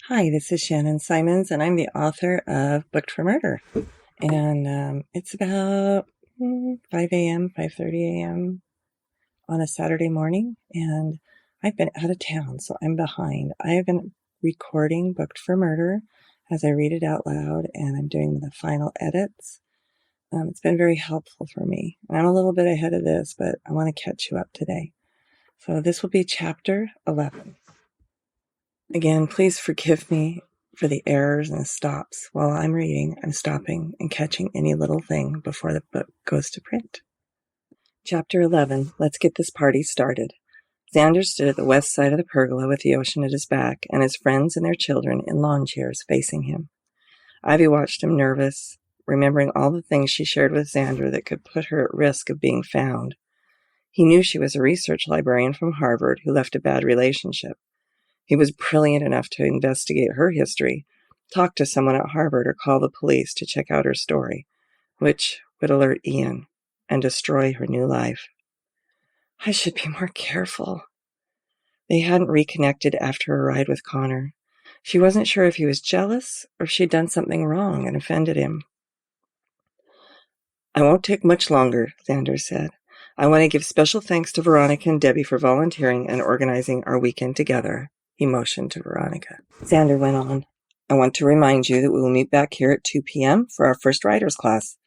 Hi, this is Shannon Symonds, and I'm the author of Booked for Murder. And it's about 5 a.m., 5:30 a.m. on a Saturday morning, and I've been out of town, so I'm behind. I have been recording Booked for Murder as I read it out loud, and I'm doing the final edits. It's been very helpful for me. I'm a little bit ahead of this, but I want to catch you up today. So this will be Chapter 11. Again, please forgive me for the errors and the stops. While I'm reading, I'm stopping and catching any little thing before the book goes to print. Chapter 11. Let's get this party started. Xander stood at the west side of the pergola with the ocean at his back and his friends and their children in lawn chairs facing him. Ivy watched him nervous, remembering all the things she shared with Xander that could put her at risk of being found. He knew she was a research librarian from Harvard who left a bad relationship. He was brilliant enough to investigate her history, talk to someone at Harvard, or call the police to check out her story, which would alert Ian and destroy her new life. I should be more careful. They hadn't reconnected after her ride with Connor. She wasn't sure if he was jealous or if she'd done something wrong and offended him. I won't take much longer, Xander said. I want to give special thanks to Veronica and Debbie for volunteering and organizing our weekend together. He motioned to Veronica. Xander went on. I want to remind you that we will meet back here at 2 p.m. for our first writers class.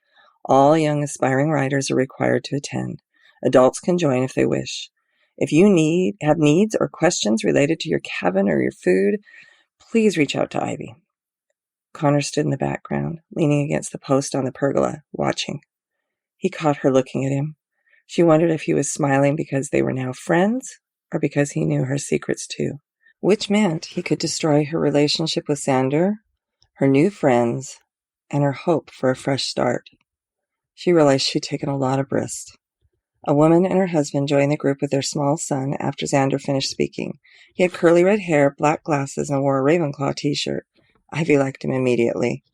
All young aspiring writers are required to attend. Adults can join if they wish. If you have needs or questions related to your cabin or your food, please reach out to Ivy. Connor stood in the background, leaning against the post on the pergola, watching. He caught her looking at him. She wondered if he was smiling because they were now friends or because he knew her secrets too. Which meant he could destroy her relationship with Xander, her new friends, and her hope for a fresh start. She realized she'd taken a lot of risks. A woman and her husband joined the group with their small son after Xander finished speaking. He had curly red hair, black glasses, and wore a Ravenclaw t-shirt. Ivy liked him immediately.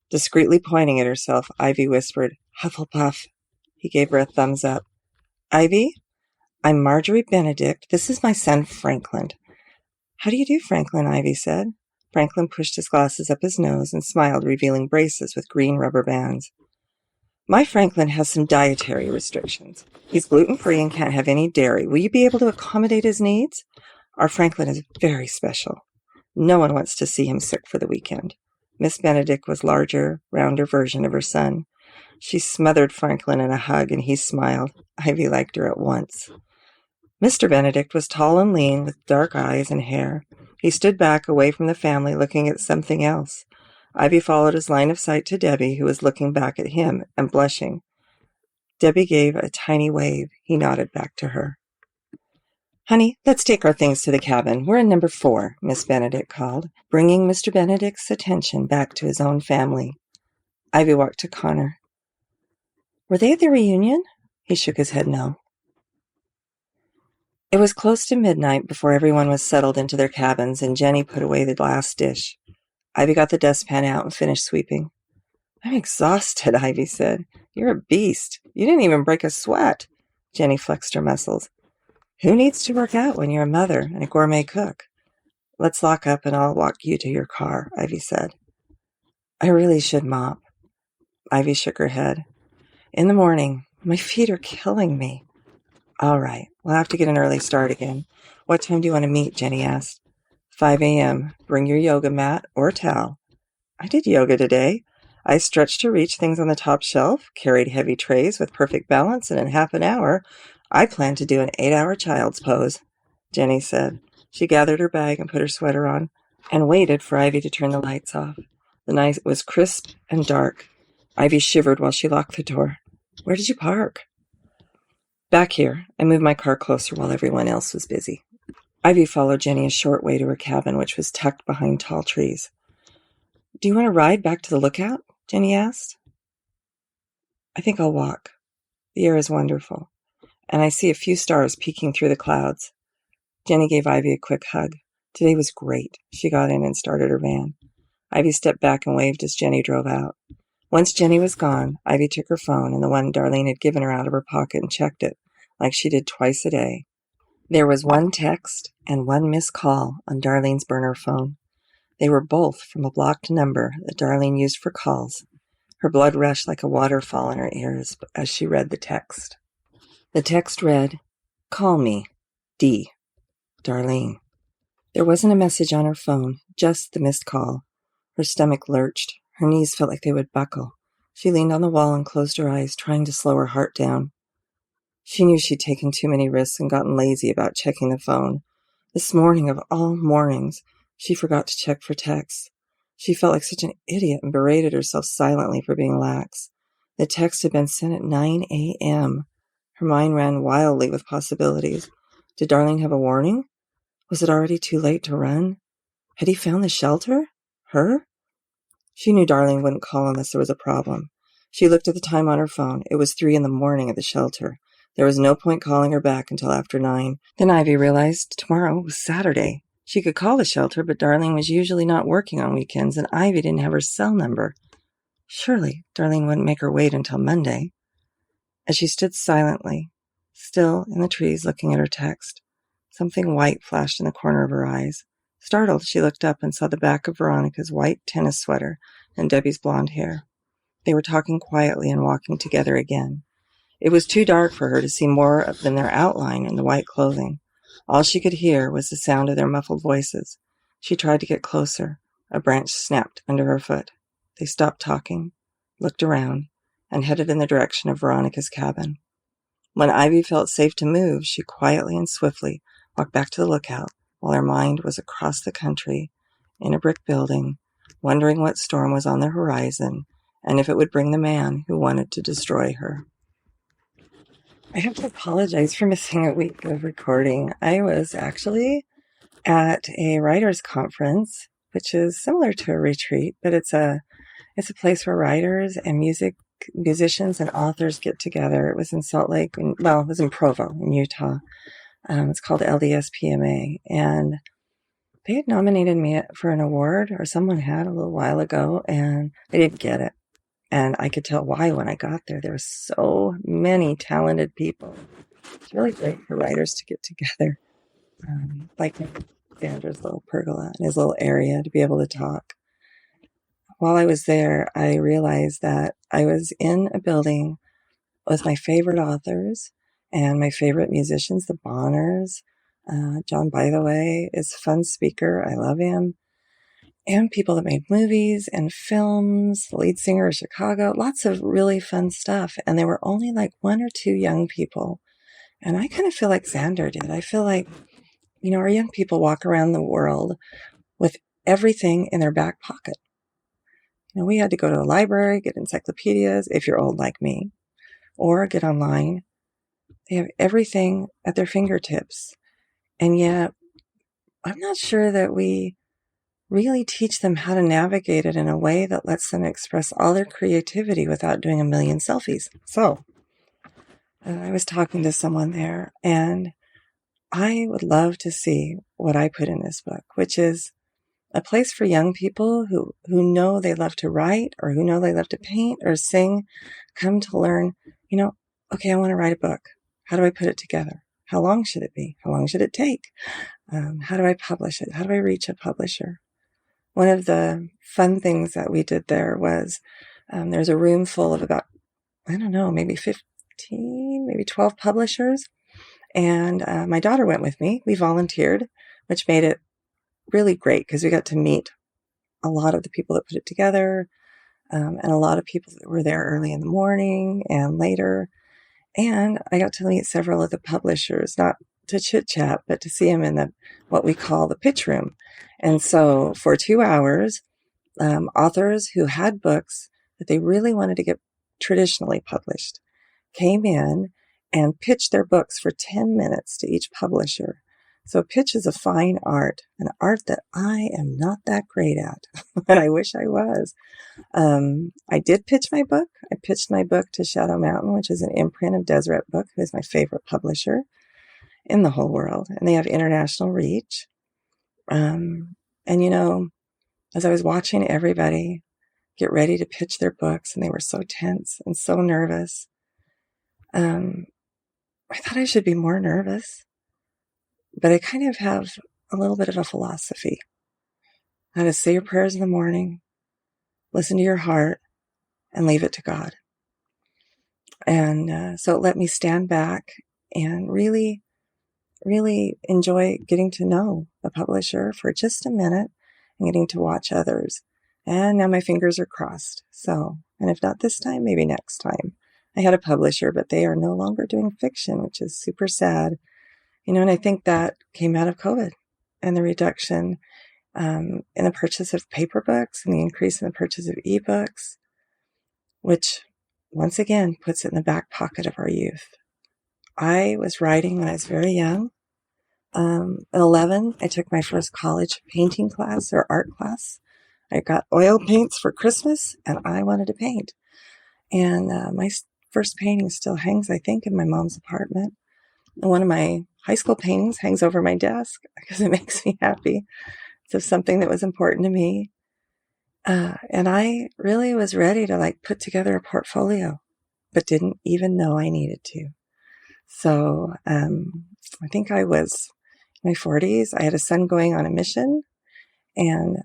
Discreetly pointing at herself, Ivy whispered, Hufflepuff. He gave her a thumbs up. Ivy, I'm Marjorie Benedict. This is my son, Franklin. How do you do, Franklin? Ivy said. Franklin pushed his glasses up his nose and smiled, revealing braces with green rubber bands. My Franklin has some dietary restrictions. He's gluten-free and can't have any dairy. Will you be able to accommodate his needs? Our Franklin is very special. No one wants to see him sick for the weekend. Miss Benedict was a larger, rounder version of her son. She smothered Franklin in a hug, and he smiled. Ivy liked her at once. Mr. Benedict was tall and lean, with dark eyes and hair. He stood back, away from the family, looking at something else. Ivy followed his line of sight to Debbie, who was looking back at him and blushing. Debbie gave a tiny wave. He nodded back to her. Honey, let's take our things to the cabin. We're in number 4, Miss Benedict called, bringing Mr. Benedict's attention back to his own family. Ivy walked to Connor. Were they at the reunion? He shook his head no. It was close to midnight before everyone was settled into their cabins, and Jenny put away the last dish. Ivy got the dustpan out and finished sweeping. I'm exhausted, Ivy said. You're a beast. You didn't even break a sweat. Jenny flexed her muscles. Who needs to work out when you're a mother and a gourmet cook? Let's lock up and I'll walk you to your car, Ivy said. I really should mop. Ivy shook her head. In the morning. My feet are killing me. All right, we'll have to get an early start again. What time do you want to meet? Jenny asked. 5 a.m. Bring your yoga mat or towel. I did yoga today. I stretched to reach things on the top shelf, carried heavy trays with perfect balance, and in half an hour, I plan to do an 8-hour child's pose, Jenny said. She gathered her bag and put her sweater on and waited for Ivy to turn the lights off. The night was crisp and dark. Ivy shivered while she locked the door. Where did you park? Back here. I moved my car closer while everyone else was busy. Ivy followed Jenny a short way to her cabin, which was tucked behind tall trees. Do you want to ride back to the lookout? Jenny asked. I think I'll walk. The air is wonderful, and I see a few stars peeking through the clouds. Jenny gave Ivy a quick hug. Today was great. She got in and started her van. Ivy stepped back and waved as Jenny drove out. Once Jenny was gone, Ivy took her phone and the one Darlene had given her out of her pocket and checked it, like she did twice a day. There was one text and one missed call on Darlene's burner phone. They were both from a blocked number that Darlene used for calls. Her blood rushed like a waterfall in her ears as she read the text. The text read, "Call me, D. Darlene." There wasn't a message on her phone, just the missed call. Her stomach lurched. Her knees felt like they would buckle. She leaned on the wall and closed her eyes, trying to slow her heart down. She knew she'd taken too many risks and gotten lazy about checking the phone. This morning of all mornings, she forgot to check for texts. She felt like such an idiot and berated herself silently for being lax. The text had been sent at 9 a.m. Her mind ran wildly with possibilities. Did Darlene have a warning? Was it already too late to run? Had he found the shelter? Her? She knew Darlene wouldn't call unless there was a problem. She looked at the time on her phone. It was 3 a.m. at the shelter. There was no point calling her back until after 9. Then Ivy realized tomorrow was Saturday. She could call the shelter, but Darlene was usually not working on weekends, and Ivy didn't have her cell number. Surely Darlene wouldn't make her wait until Monday. As she stood silently, still in the trees looking at her text, something white flashed in the corner of her eyes. Startled, she looked up and saw the back of Veronica's white tennis sweater and Debbie's blonde hair. They were talking quietly and walking together again. It was too dark for her to see more than their outline in the white clothing. All she could hear was the sound of their muffled voices. She tried to get closer. A branch snapped under her foot. They stopped talking, looked around, and headed in the direction of Veronica's cabin. When Ivy felt safe to move, she quietly and swiftly walked back to the lookout, while her mind was across the country, in a brick building, wondering what storm was on the horizon, and if it would bring the man who wanted to destroy her. I have to apologize for missing a week of recording. I was actually at a writers' conference, which is similar to a retreat, but it's a place where writers and musicians and authors get together. It was in Salt Lake, it was in Provo, in Utah. It's called LDSPMA, and they had nominated me for an award, or someone had a little while ago, and I didn't get it. And I could tell why when I got there. There were so many talented people. It's really great for writers to get together, like Xander's little pergola in his little area, to be able to talk. While I was there, I realized that I was in a building with my favorite authors and my favorite musicians, the Bonners. John, by the way, is a fun speaker. I love him. And people that made movies and films, the lead singer of Chicago, lots of really fun stuff. And there were only like 1 or 2 young people. And I kind of feel like Xander did. I feel like, our young people walk around the world with everything in their back pocket. We had to go to the library, get encyclopedias, if you're old like me, or get online. They have everything at their fingertips. And yet, I'm not sure that we really teach them how to navigate it in a way that lets them express all their creativity without doing a million selfies. So, I was talking to someone there, and I would love to see what I put in this book, which is a place for young people who know they love to write, or who know they love to paint or sing, come to learn, okay, I want to write a book. How do I put it together? How long should it be? How long should it take? How do I publish it? How do I reach a publisher? One of the fun things that we did there was there's a room full of about, maybe 15, maybe 12 publishers. And my daughter went with me. We volunteered, which made it really great because we got to meet a lot of the people that put it together, and a lot of people that were there early in the morning and later. And I got to meet several of the publishers, not to chit chat, but to see them in what we call the pitch room. And so for 2 hours, authors who had books that they really wanted to get traditionally published came in and pitched their books for 10 minutes to each publisher. So pitch is a fine art, an art that I am not that great at, and I wish I was. I did pitch my book. I pitched my book to Shadow Mountain, which is an imprint of Deseret Book, who is my favorite publisher in the whole world. And they have international reach. And as I was watching everybody get ready to pitch their books, and they were so tense and so nervous, I thought I should be more nervous. But I kind of have a little bit of a philosophy. how to say your prayers in the morning, listen to your heart, and leave it to God. And so it let me stand back and really, really enjoy getting to know a publisher for just a minute and getting to watch others. And now my fingers are crossed. So, and if not this time, maybe next time. I had a publisher, but they are no longer doing fiction, which is super sad. And I think that came out of COVID and the reduction in the purchase of paper books and the increase in the purchase of ebooks, which once again puts it in the back pocket of our youth. I was writing when I was very young. At 11, I took my first college painting class or art class. I got oil paints for Christmas, and I wanted to paint. And my first painting still hangs, I think, in my mom's apartment. And one of my high school paintings hangs over my desk because it makes me happy. It's something that was important to me. And I really was ready to put together a portfolio, but didn't even know I needed to. So I think I was in my 40s. I had a son going on a mission. And,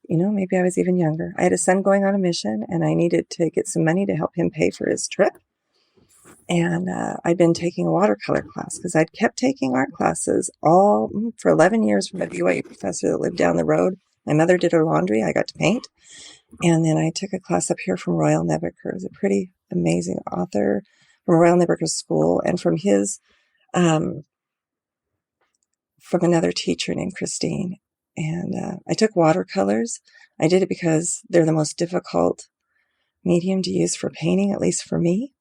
maybe I was even younger. I had a son going on a mission, and I needed to get some money to help him pay for his trip. And I'd been taking a watercolor class because I'd kept taking art classes all for 11 years from a BYU professor that lived down the road. My mother did her laundry. I got to paint. And then I took a class up here from Royal Nebuchadnezzar. It was a pretty amazing author from Royal Nebuchadnezzar School, and from his, from another teacher named Christine. And I took watercolors. I did it because they're the most difficult medium to use for painting, at least for me.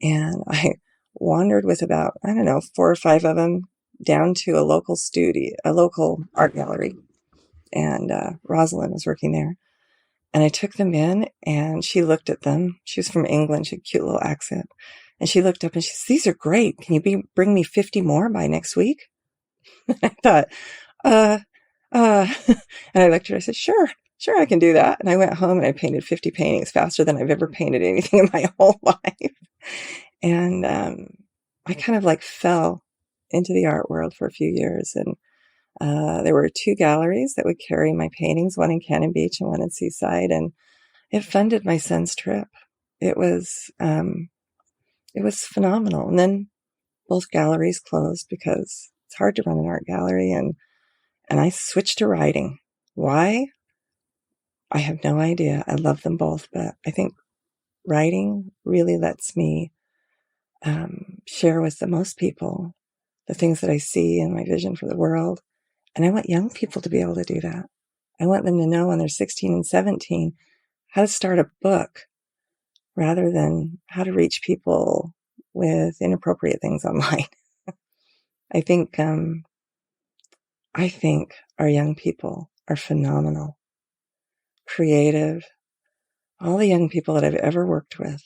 And I wandered with about, 4 or 5 of them down to a local studio, a local art gallery. And Rosalind was working there. And I took them in, and she looked at them. She was from England. She had a cute little accent. And she looked up and she said, "These are great. Can you bring me 50 more by next week?" I thought, and I looked at her. I said, sure, I can do that. And I went home and I painted 50 paintings faster than I've ever painted anything in my whole life. And I kind of fell into the art world for a few years. And there were 2 galleries that would carry my paintings, one in Cannon Beach and one in Seaside. And it funded my son's trip. It was phenomenal. And then both galleries closed because it's hard to run an art gallery. And I switched to writing. Why? I have no idea. I love them both, but I think writing really lets me share with the most people the things that I see and my vision for the world. And I want young people to be able to do that. I want them to know when they're 16 and 17 how to start a book rather than how to reach people with inappropriate things online. I think our young people are phenomenal, creative. All the young people that I've ever worked with,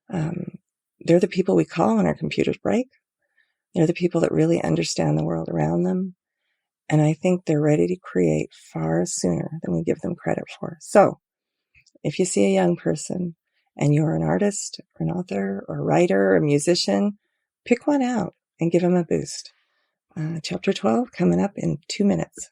they're the people we call when our computers break. They're the people that really understand the world around them. And I think they're ready to create far sooner than we give them credit for. So if you see a young person and you're an artist or an author or a writer or a musician, pick one out and give them a boost. Chapter 12 coming up in 2 minutes.